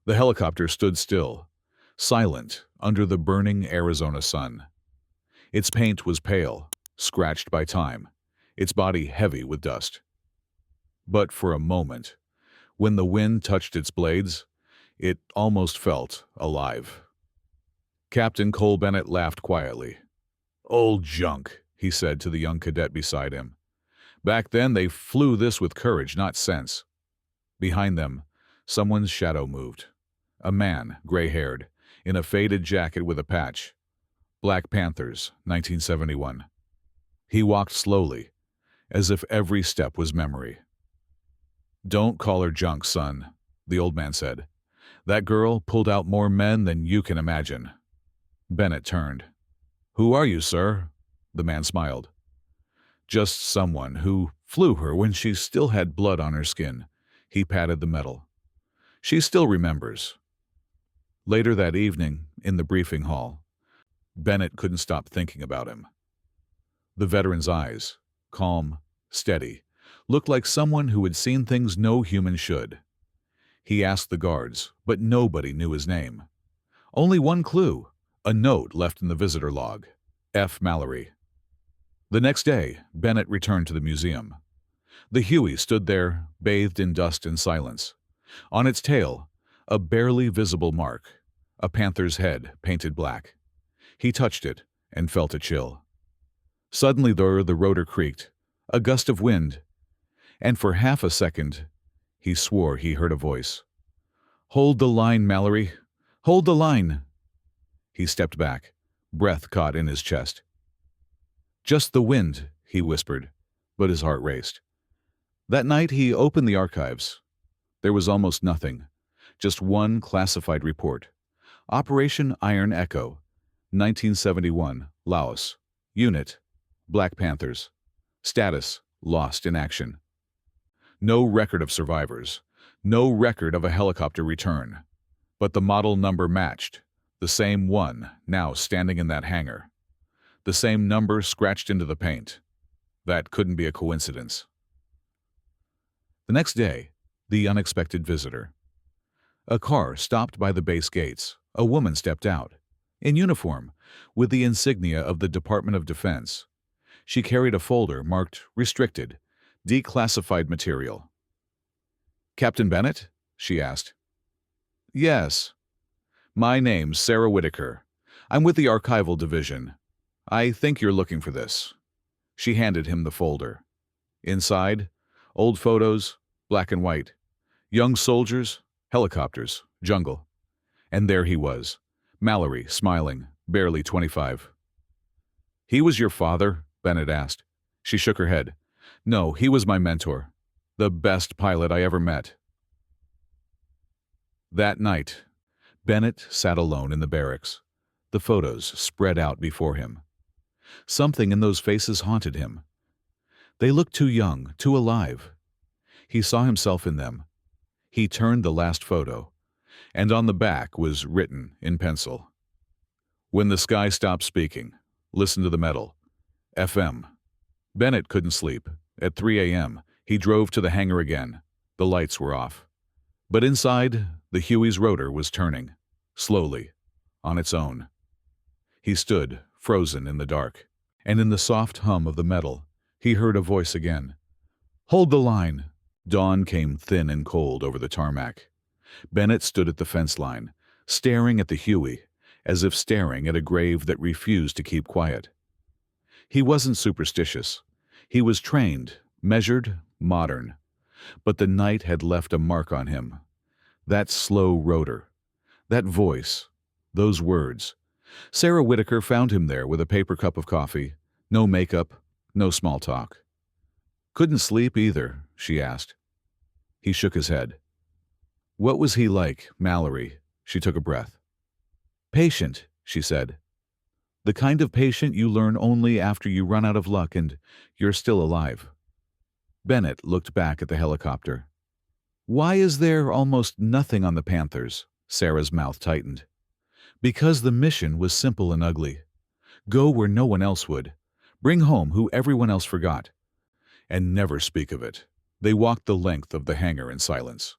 The helicopter stood still, silent under the burning Arizona sun. Its paint was pale, scratched by time, its body heavy with dust. But for a moment, when the wind touched its blades, it almost felt alive. Captain Cole Bennett laughed quietly. "Old junk," he said to the young cadet beside him. "Back then they flew this with courage, not sense." Behind them, someone's shadow moved. A man, gray-haired, in a faded jacket with a patch. Black Panthers, 1971. He walked slowly, as if every step was memory. "Don't call her junk, son," the old man said. "That girl pulled out more men than you can imagine." Bennett turned. "Who are you, sir?" The man smiled. "Just someone who flew her when she still had blood on her skin." He patted the metal. "She still remembers." Later that evening, in the briefing hall, Bennett couldn't stop thinking about him. The veteran's eyes, calm, steady, looked like someone who had seen things no human should. He asked the guards, but nobody knew his name. Only one clue, a note left in the visitor log. F. Mallory. The next day, Bennett returned to the museum. The Huey stood there, bathed in dust and silence. On its tail, a barely visible mark, a panther's head painted black. He touched it and felt a chill. Suddenly, the rotor creaked, a gust of wind, and for half a second, he swore he heard a voice. "Hold the line, Mallory! Hold the line!" He stepped back, breath caught in his chest. "Just the wind," he whispered, but his heart raced. That night he opened the archives. There was almost nothing, just one classified report. Operation Iron Echo, 1971, Laos. Unit, Black Panthers. Status, lost in action. No record of survivors, no record of a helicopter return. But the model number matched, the same one now standing in that hangar. The same number scratched into the paint. That couldn't be a coincidence. The next day, the unexpected visitor. A car stopped by the base gates. A woman stepped out, in uniform, with the insignia of the Department of Defense. She carried a folder marked Restricted, Declassified Material. "Captain Bennett?" she asked. "Yes. My name's Sarah Whitaker. I'm with the Archival Division. I think you're looking for this." She handed him the folder. Inside, old photos, black and white. Young soldiers, helicopters, jungle. And there he was, Mallory, smiling, barely 25. "He was your father?" Bennett asked. She shook her head. "No, he was my mentor. The best pilot I ever met." That night, Bennett sat alone in the barracks, the photos spread out before him. Something in those faces haunted him. They looked too young, too alive. He saw himself in them. He turned the last photo, and on the back was written in pencil. "When the sky stops speaking, listen to the metal. FM." Bennett couldn't sleep. At 3 a.m., he drove to the hangar again. The lights were off. But inside, the Huey's rotor was turning, slowly, on its own. He stood, frozen in the dark, and in the soft hum of the metal, he heard a voice again. "Hold the line!" Dawn came thin and cold over the tarmac. Bennett stood at the fence line, staring at the Huey, as if staring at a grave that refused to keep quiet. He wasn't superstitious. He was trained, measured, modern. But the night had left a mark on him. That slow rotor, that voice, those words. Sarah Whitaker found him there with a paper cup of coffee, no makeup, no small talk. "Couldn't sleep either?" she asked. He shook his head. "What was he like, Mallory?" She took a breath. "Patient," she said. "The kind of patient you learn only after you run out of luck and you're still alive." Bennett looked back at the helicopter. "Why is there almost nothing on the Panthers?" Sarah's mouth tightened. "Because the mission was simple and ugly. Go where no one else would. Bring home who everyone else forgot. And never speak of it." They walked the length of the hangar in silence.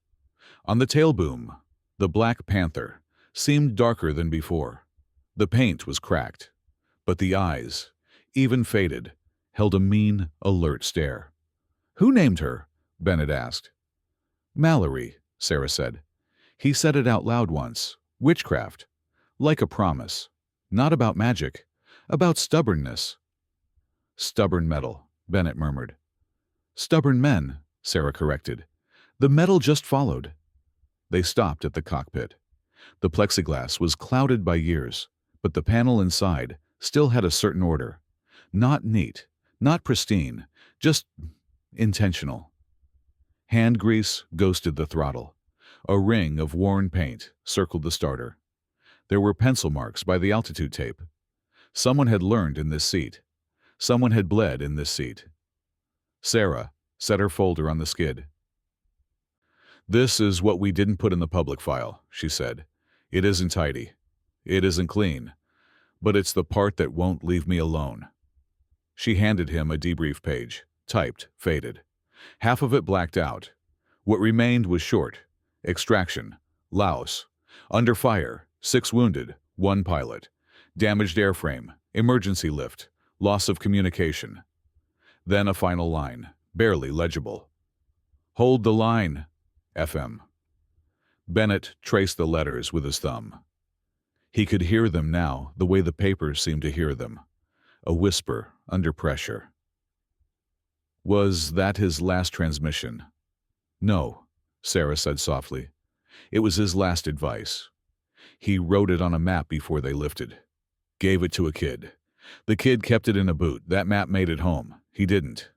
On the tail boom, The Black Panther seemed darker than before. The paint was cracked, but the eyes, even faded, held a mean, alert stare. "Who named her?" Bennett asked. "Mallory," Sarah said. "He said it out loud once. Witchcraft. Like a promise. Not about magic. About stubbornness." "Stubborn metal," Bennett murmured. "Stubborn men," Sarah corrected. "The metal just followed." They stopped at the cockpit. The plexiglass was clouded by years, but the panel inside still had a certain order. Not neat, not pristine, just intentional. Hand grease ghosted the throttle. A ring of worn paint circled the starter. There were pencil marks by the altitude tape. Someone had learned in this seat. Someone had bled in this seat. Sarah set her folder on the skid. "This is what we didn't put in the public file," she said. "It isn't tidy. It isn't clean. But it's the part that won't leave me alone." She handed him a debrief page, typed, faded. Half of it blacked out. What remained was short. Extraction. Laos. Under fire. 6 wounded. 1 pilot. Damaged airframe. Emergency lift. Loss of communication. Then a final line, barely legible. "Hold the line. FM." Bennett traced the letters with his thumb. He could hear them now the way the papers seemed to hear them. A whisper under pressure. Was that his last transmission? "No," Sarah said softly. "It was his last advice. He wrote it on a map before they lifted. Gave it to a kid. The kid kept it in a boot. That map made it home. He didn't."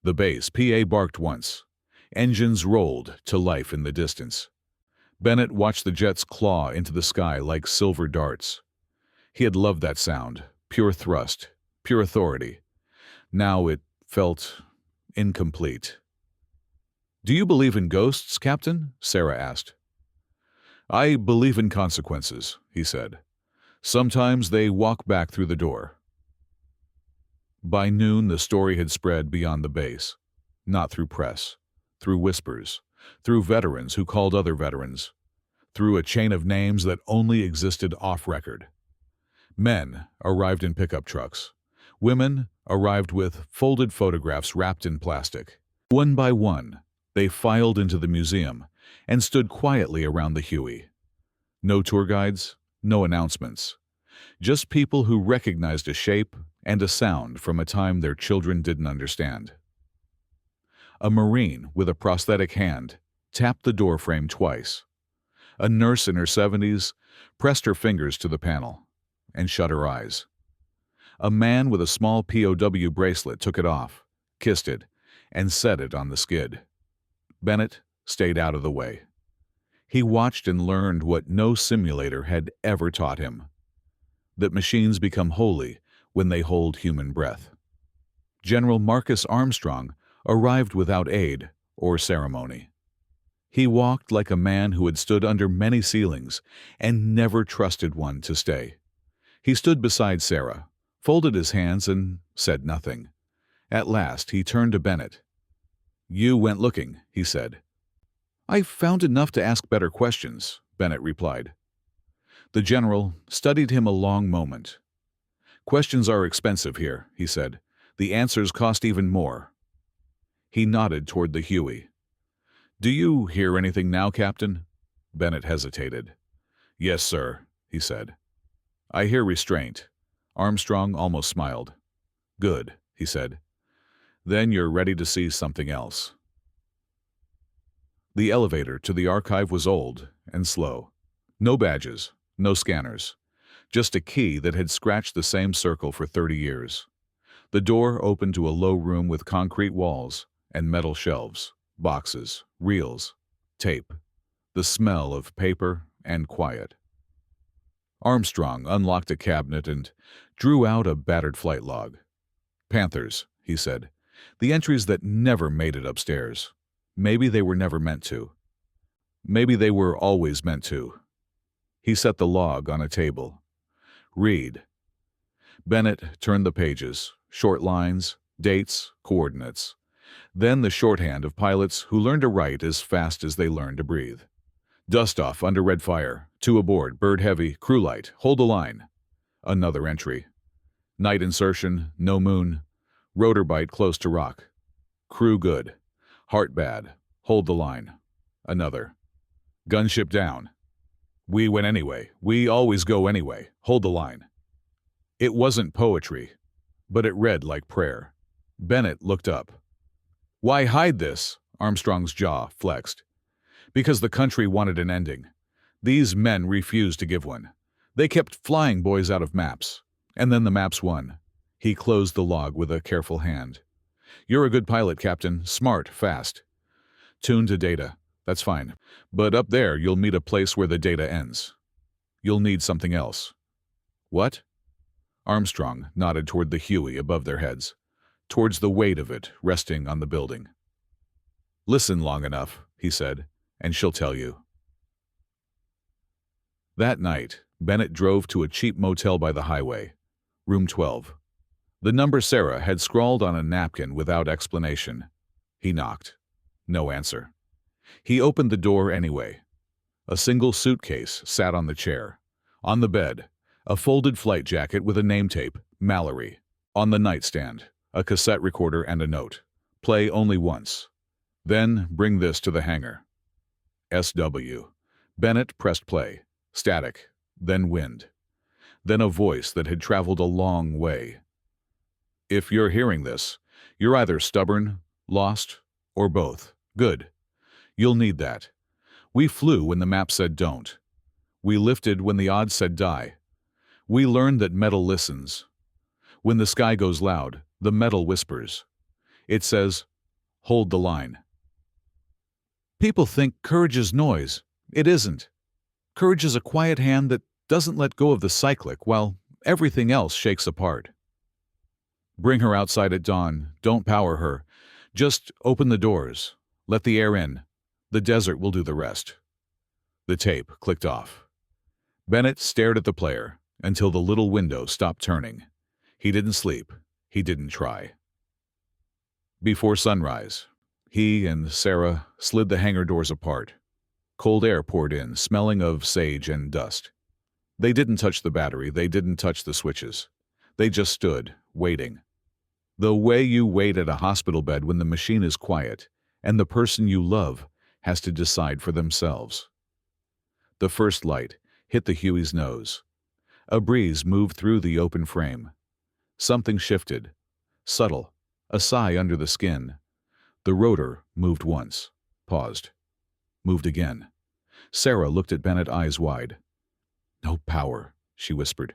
The base PA barked once. Engines rolled to life in the distance. Bennett watched the jets claw into the sky like silver darts. He had loved that sound. Pure thrust. Pure authority. Now it felt incomplete. "Do you believe in ghosts, Captain?" Sarah asked. "I believe in consequences," he said. "Sometimes they walk back through the door." By noon, the story had spread beyond the base. Not through press. Through whispers. Through veterans who called other veterans. Through a chain of names that only existed off-record. Men arrived in pickup trucks. Women arrived with folded photographs wrapped in plastic. One by one, they filed into the museum and stood quietly around the Huey. No tour guides, no announcements. Just people who recognized a shape and a sound from a time their children didn't understand. A Marine with a prosthetic hand tapped the door frame twice. A nurse in her 70s pressed her fingers to the panel and shut her eyes. A man with a small POW bracelet took it off, kissed it, and set it on the skid. Bennett stayed out of the way. He watched and learned what no simulator had ever taught him: that machines become holy when they hold human breath. General Marcus Armstrong arrived without aid or ceremony. He walked like a man who had stood under many ceilings and never trusted one to stay. He stood beside Sarah, folded his hands, and said nothing. At last he turned to Bennett. "You went looking," he said. "I found enough to ask better questions," Bennett replied. The general studied him a long moment. "Questions are expensive here," he said. "The answers cost even more." He nodded toward the Huey. "Do you hear anything now, Captain?" Bennett hesitated. "Yes, sir," he said. "I hear restraint." Armstrong almost smiled. "Good," he said. "Then you're ready to see something else." The elevator to the archive was old and slow. No badges, no scanners. Just a key that had scratched the same circle for 30 years. The door opened to a low room with concrete walls and metal shelves, boxes, reels, tape, the smell of paper and quiet. Armstrong unlocked a cabinet and drew out a battered flight log. "Panthers," he said. "The entries that never made it upstairs. Maybe they were never meant to. Maybe they were always meant to." He set the log on a table. "Read." Bennett turned the pages, short lines, dates, coordinates. Then the shorthand of pilots who learned to write as fast as they learned to breathe. Dust off under red fire. 2 aboard, bird heavy, crew light, hold the line. Another entry. Night insertion, no moon. Rotor bite close to rock. Crew good. Heart bad. Hold the line. Another. Gunship down. We went anyway. We always go anyway. Hold the line. It wasn't poetry, but it read like prayer. Bennett looked up. Why hide this? Armstrong's jaw flexed. Because the country wanted an ending. These men refused to give one. They kept flying boys out of maps. And then the maps won. He closed the log with a careful hand. You're a good pilot, Captain. Smart, fast. Tuned to data. That's fine. But up there, you'll meet a place where the data ends. You'll need something else. What? Armstrong nodded toward the Huey above their heads, towards the weight of it resting on the building. Listen long enough, he said, and she'll tell you. That night, Bennett drove to a cheap motel by the highway, room 12. The number Sarah had scrawled on a napkin without explanation. He knocked. No answer. He opened the door anyway. A single suitcase sat on the chair. On the bed, a folded flight jacket with a name tape, Mallory. On the nightstand, a cassette recorder and a note. Play only once. Then bring this to the hangar. SW. Bennett pressed play. Static. Then wind. Then a voice that had traveled a long way. If you're hearing this, you're either stubborn, lost, or both. Good. You'll need that. We flew when the map said don't. We lifted when the odds said die. We learned that metal listens. When the sky goes loud, the metal whispers. It says, hold the line. People think courage is noise. It isn't. Courage is a quiet hand that doesn't let go of the cyclic while everything else shakes apart. Bring her outside at dawn. Don't power her. Just open the doors. Let the air in. The desert will do the rest. The tape clicked off. Bennett stared at the player until the little window stopped turning. He didn't sleep. He didn't try. Before sunrise, he and Sarah slid the hangar doors apart. Cold air poured in, smelling of sage and dust. They didn't touch the battery. They didn't touch the switches. They just stood, waiting. The way you wait at a hospital bed when the machine is quiet and the person you love has to decide for themselves. The first light hit the Huey's nose. A breeze moved through the open frame. Something shifted. Subtle. A sigh under the skin. The rotor moved once. Paused. Moved again. Sarah looked at Bennett, eyes wide. No power, she whispered.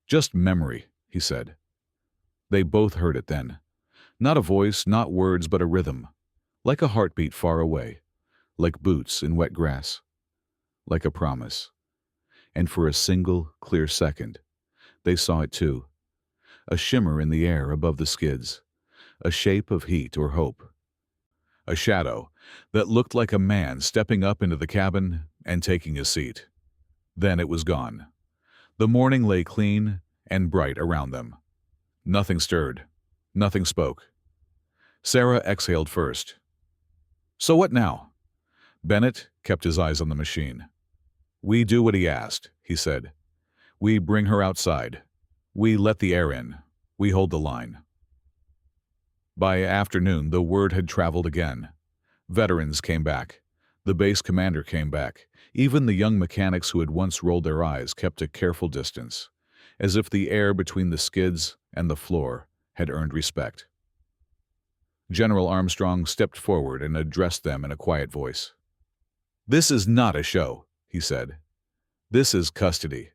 Just memory, he said. They both heard it then. Not a voice, not words, but a rhythm. Like a heartbeat far away. Like boots in wet grass. Like a promise. And for a single, clear second, they saw it too. A shimmer in the air above the skids. A shape of heat or hope. A shadow that looked like a man stepping up into the cabin and taking a seat. Then it was gone. The morning lay clean and bright around them. Nothing stirred. Nothing spoke. Sarah exhaled first. So what now? Bennett kept his eyes on the machine. We do what he asked, he said. We bring her outside. We let the air in. We hold the line. By afternoon, the word had traveled again. Veterans came back. The base commander came back. Even the young mechanics who had once rolled their eyes kept a careful distance, as if the air between the skids and the floor had earned respect. General Armstrong stepped forward and addressed them in a quiet voice. This is not a show, he said. This is custody.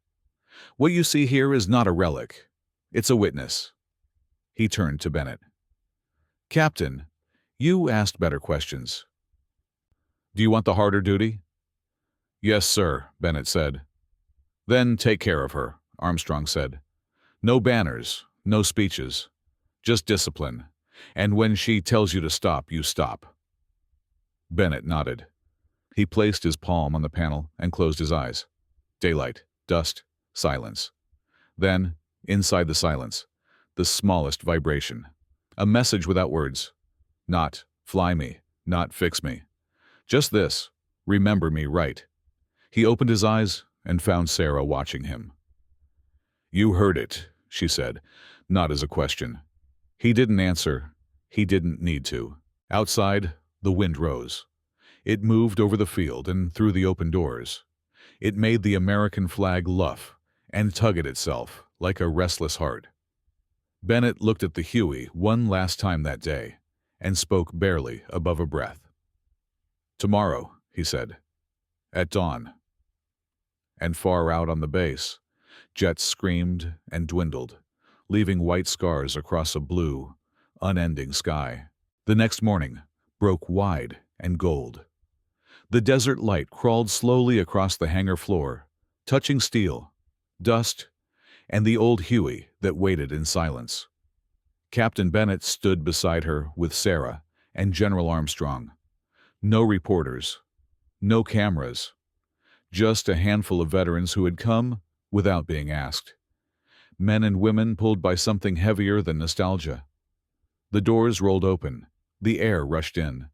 What you see here is not a relic. It's a witness. He turned to Bennett. Captain, you asked better questions. Do you want the harder duty? Yes, sir, Bennett said. Then take care of her, Armstrong said. No banners, no speeches, just discipline. And when she tells you to stop, you stop. Bennett nodded. He placed his palm on the panel and closed his eyes. Daylight, dust, silence. Then, inside the silence, the smallest vibration. A message without words. Not, fly me, not fix me. Just this, remember me right. He opened his eyes and found Sarah watching him. "You heard it," she said, not as a question. He didn't answer. He didn't need to. Outside, the wind rose. It moved over the field and through the open doors. It made the American flag luff and tug at itself like a restless heart. Bennett looked at the Huey one last time that day and spoke barely above a breath. "Tomorrow," he said, "at dawn." And far out on the base, jets screamed and dwindled, leaving white scars across a blue, unending sky. The next morning broke wide and gold. The desert light crawled slowly across the hangar floor, touching steel, dust, and the old Huey that waited in silence. Captain Bennett stood beside her with Sarah and General Armstrong. No reporters, no cameras, just a handful of veterans who had come without being asked. Men and women pulled by something heavier than nostalgia. The doors rolled open. The air rushed in.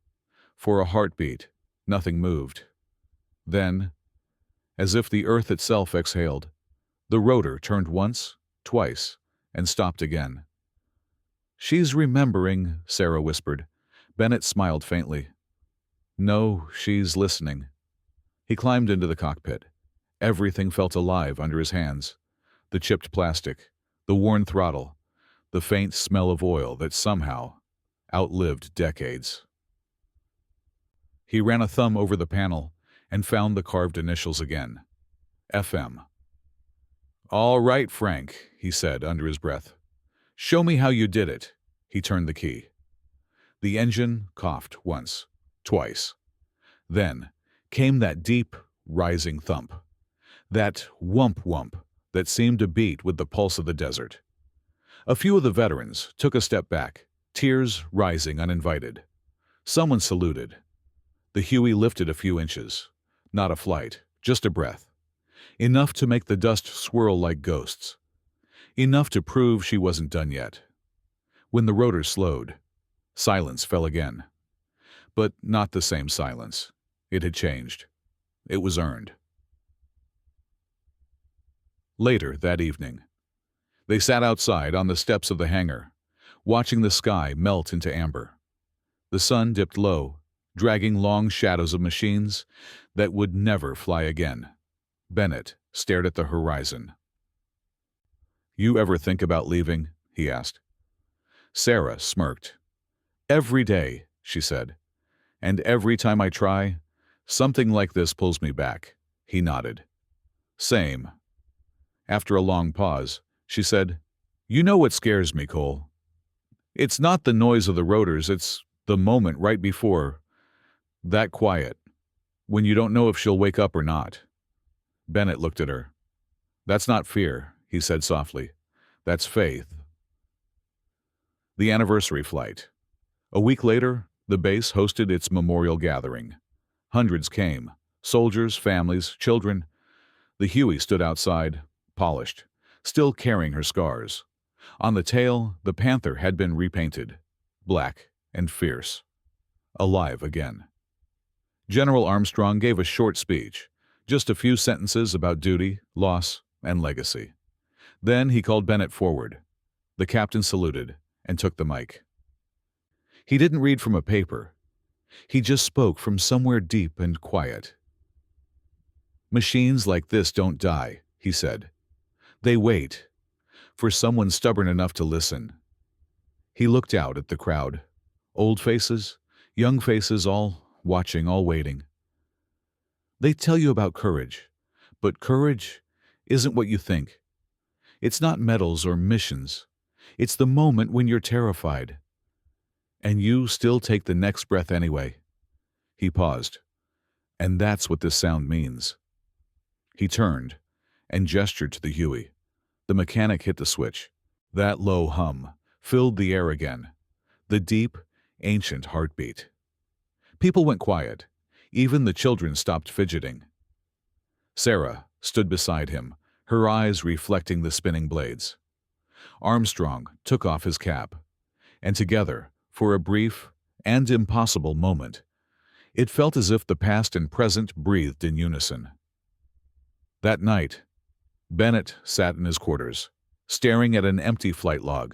For a heartbeat, nothing moved. Then, as if the earth itself exhaled, the rotor turned once, twice, and stopped again. "She's remembering," Sarah whispered. Bennett smiled faintly. "No, she's listening." He climbed into the cockpit. Everything felt alive under his hands. The chipped plastic, the worn throttle, the faint smell of oil that somehow outlived decades. He ran a thumb over the panel and found the carved initials again. FM. "All right, Frank," he said under his breath. "Show me how you did it." He turned the key. The engine coughed once, twice. Then came that deep, rising thump. That whump-whump that seemed to beat with the pulse of the desert. A few of the veterans took a step back, tears rising uninvited. Someone saluted. The Huey lifted a few inches. Not a flight, just a breath. Enough to make the dust swirl like ghosts. Enough to prove she wasn't done yet. When the rotor slowed, silence fell again. But not the same silence. It had changed. It was earned. Later that evening, they sat outside on the steps of the hangar, watching the sky melt into amber. The sun dipped low, dragging long shadows of machines that would never fly again. Bennett stared at the horizon. "You ever think about leaving?" he asked. Sarah smirked. "Every day," she said. "And every time I try, something like this pulls me back." He nodded. "Same." After a long pause, she said, "You know what scares me, Cole? It's not the noise of the rotors, it's the moment right before. That quiet, when you don't know if she'll wake up or not." Bennett looked at her. "That's not fear," he said softly. "That's faith." The anniversary flight. A week later, the base hosted its memorial gathering. Hundreds came, soldiers, families, children. The Huey stood outside, polished, still carrying her scars. On the tail, the Panther had been repainted, black and fierce, alive again. General Armstrong gave a short speech, just a few sentences about duty, loss, and legacy. Then he called Bennett forward. The captain saluted and took the mic. He didn't read from a paper. He just spoke from somewhere deep and quiet. "Machines like this don't die," he said. "They wait for someone stubborn enough to listen." He looked out at the crowd. Old faces, young faces, all watching, all waiting. "They tell you about courage, but courage isn't what you think. It's not medals or missions. It's the moment when you're terrified. And you still take the next breath anyway." He paused. "And that's what this sound means." He turned and gestured to the Huey. The mechanic hit the switch. That low hum filled the air again. The deep, ancient heartbeat. People went quiet. Even the children stopped fidgeting. Sarah stood beside him, her eyes reflecting the spinning blades. Armstrong took off his cap, and together, for a brief and impossible moment, it felt as if the past and present breathed in unison. That night, Bennett sat in his quarters, staring at an empty flight log.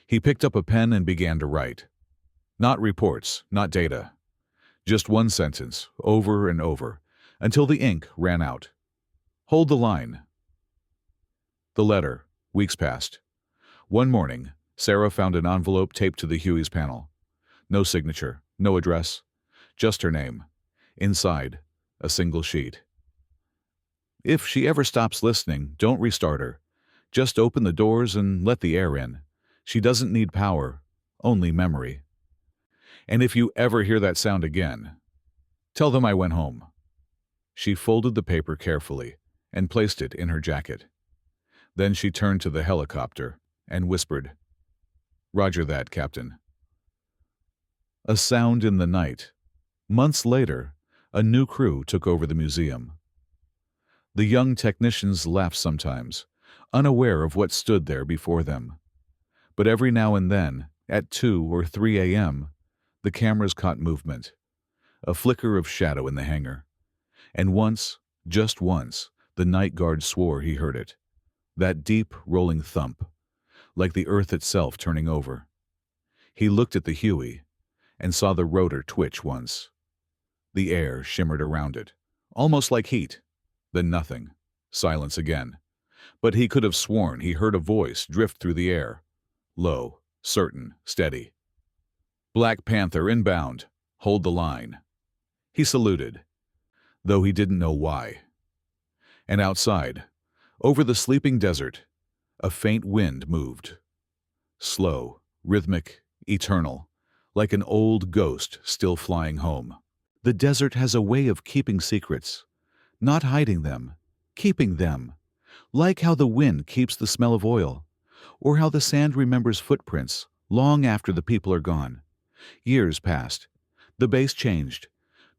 He picked up a pen and began to write. Not reports, not data. Just one sentence, over and over, until the ink ran out. Hold the line. The letter. Weeks passed. One morning, Sarah found an envelope taped to the Huey's panel. No signature, no address, just her name. Inside, a single sheet. If she ever stops listening, don't restart her. Just open the doors and let the air in. She doesn't need power, only memory. And if you ever hear that sound again, tell them I went home. She folded the paper carefully and placed it in her jacket. Then she turned to the helicopter and whispered, "Roger that, Captain." A sound in the night. Months later, a new crew took over the museum. The young technicians laughed sometimes, unaware of what stood there before them. But every now and then, at 2 or 3 a.m., the cameras caught movement, a flicker of shadow in the hangar. And once, just once, the night guard swore he heard it. That deep, rolling thump, like the earth itself turning over. He looked at the Huey and saw the rotor twitch once. The air shimmered around it, almost like heat. Then nothing. Silence again. But he could have sworn he heard a voice drift through the air. Low, certain, steady. "Black Panther inbound. Hold the line." He saluted, though he didn't know why. And outside, over the sleeping desert, a faint wind moved. Slow, rhythmic, eternal, like an old ghost still flying home. The desert has a way of keeping secrets, not hiding them, keeping them, like how the wind keeps the smell of oil, or how the sand remembers footprints long after the people are gone. Years passed. The base changed.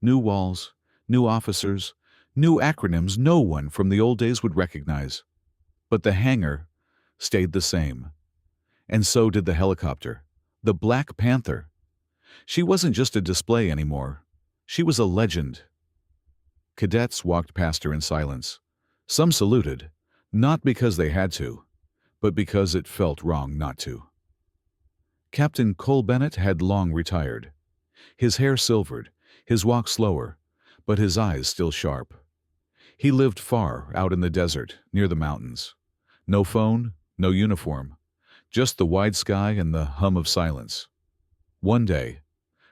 New walls, new officers, new acronyms no one from the old days would recognize. But the hangar stayed the same. And so did the helicopter, the Black Panther. She wasn't just a display anymore. She was a legend. Cadets walked past her in silence. Some saluted, not because they had to, but because it felt wrong not to. Captain Cole Bennett had long retired. His hair silvered, his walk slower, but his eyes still sharp. He lived far out in the desert, near the mountains. No phone, no uniform, just the wide sky and the hum of silence. One day,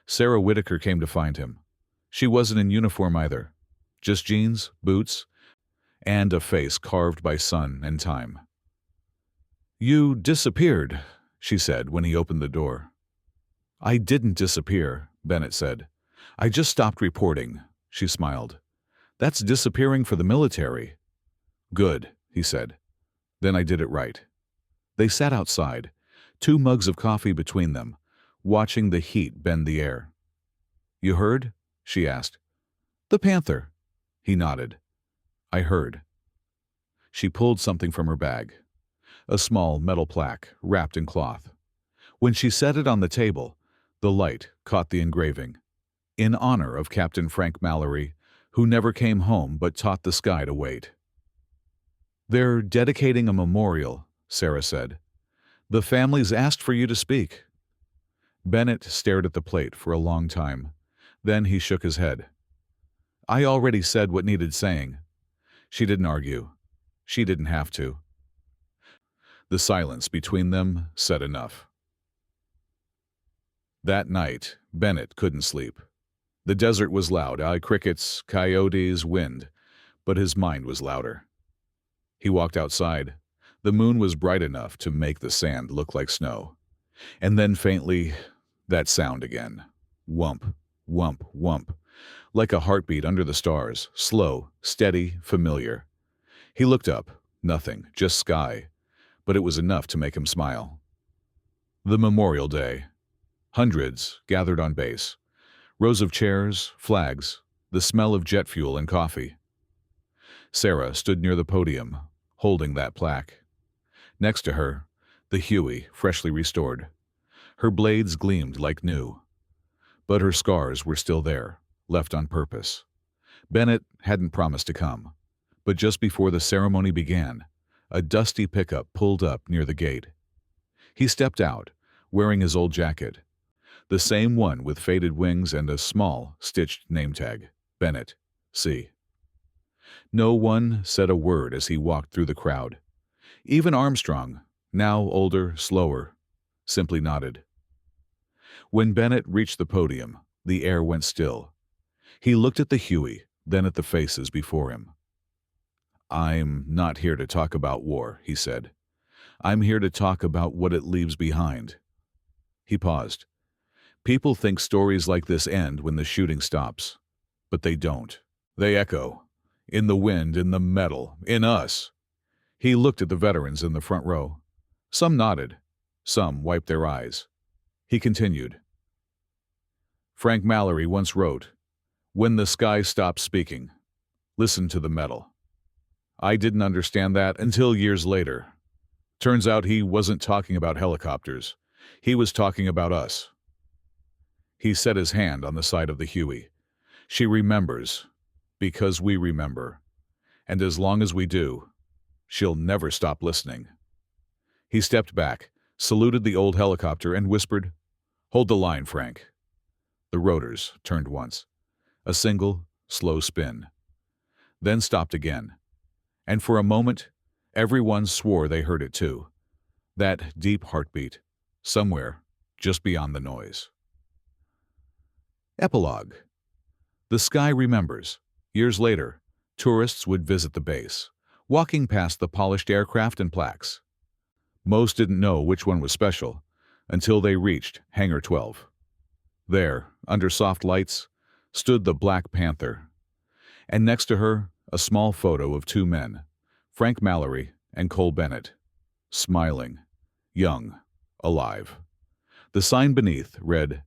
Sarah Whitaker came to find him. She wasn't in uniform either, just jeans, boots, and a face carved by sun and time. "You disappeared," she said when he opened the door. "I didn't disappear," Bennett said. "I just stopped reporting," she smiled. "That's disappearing for the military." "Good," he said. "Then I did it right." They sat outside, 2 mugs of coffee between them, watching the heat bend the air. "You heard?" she asked. "The Panther." He nodded. "I heard." She pulled something from her bag, a small metal plaque wrapped in cloth. When she set it on the table, the light caught the engraving. "In honor of Captain Frank Mallory, who never came home but taught the sky to wait." "They're dedicating a memorial," Sarah said. "The family's asked for you to speak." Bennett stared at the plate for a long time. Then he shook his head. "I already said what needed saying." She didn't argue. She didn't have to. The silence between them said enough. That night, Bennett couldn't sleep. The desert was loud, crickets, coyotes, wind, but his mind was louder. He walked outside. The moon was bright enough to make the sand look like snow. And then faintly, that sound again. Whump, whump, whump. Like a heartbeat under the stars, slow, steady, familiar. He looked up. Nothing, just sky. But it was enough to make him smile. The Memorial Day. Hundreds gathered on base. Rows of chairs, flags, the smell of jet fuel and coffee. Sarah stood near the podium, holding that plaque. Next to her, the Huey, freshly restored. Her blades gleamed like new. But her scars were still there, left on purpose. Bennett hadn't promised to come, But just before the ceremony began, a dusty pickup pulled up near the gate. He stepped out, wearing his old jacket, the same one with faded wings and a small, stitched name tag, Bennett, C. No one said a word as he walked through the crowd. Even Armstrong, now older, slower, simply nodded. When Bennett reached the podium, the air went still. He looked at the Huey, then at the faces before him. "I'm not here to talk about war," he said. "I'm here to talk about what it leaves behind." He paused. People think stories like this end when the shooting stops. But they don't. They echo. In the wind, in the metal, in us. He looked at the veterans in the front row. Some nodded. Some wiped their eyes. He continued. Frank Mallory once wrote, "When the sky stops speaking, listen to the metal." I didn't understand that until years later. Turns out he wasn't talking about helicopters. He was talking about us. He set his hand on the side of the Huey. She remembers, because we remember. And as long as we do, she'll never stop listening. He stepped back, saluted the old helicopter, and whispered, "Hold the line, Frank." The rotors turned once. A single, slow spin. Then stopped again. And for a moment, everyone swore they heard it too. That deep heartbeat, somewhere just beyond the noise. Epilogue. The sky remembers. Years later, tourists would visit the base, walking past the polished aircraft and plaques. Most didn't know which one was special until they reached Hangar 12. There, under soft lights, stood the Black Panther, and next to her, a small photo of two men, Frank Mallory and Cole Bennett, smiling, young, alive. The sign beneath read,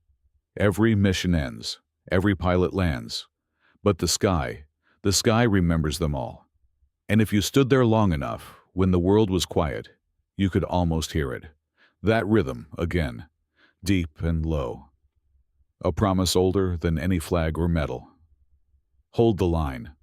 "Every mission ends, every pilot lands, but the sky remembers them all." And if you stood there long enough, when the world was quiet, you could almost hear it. That rhythm again, deep and low. A promise older than any flag or medal. Hold the line.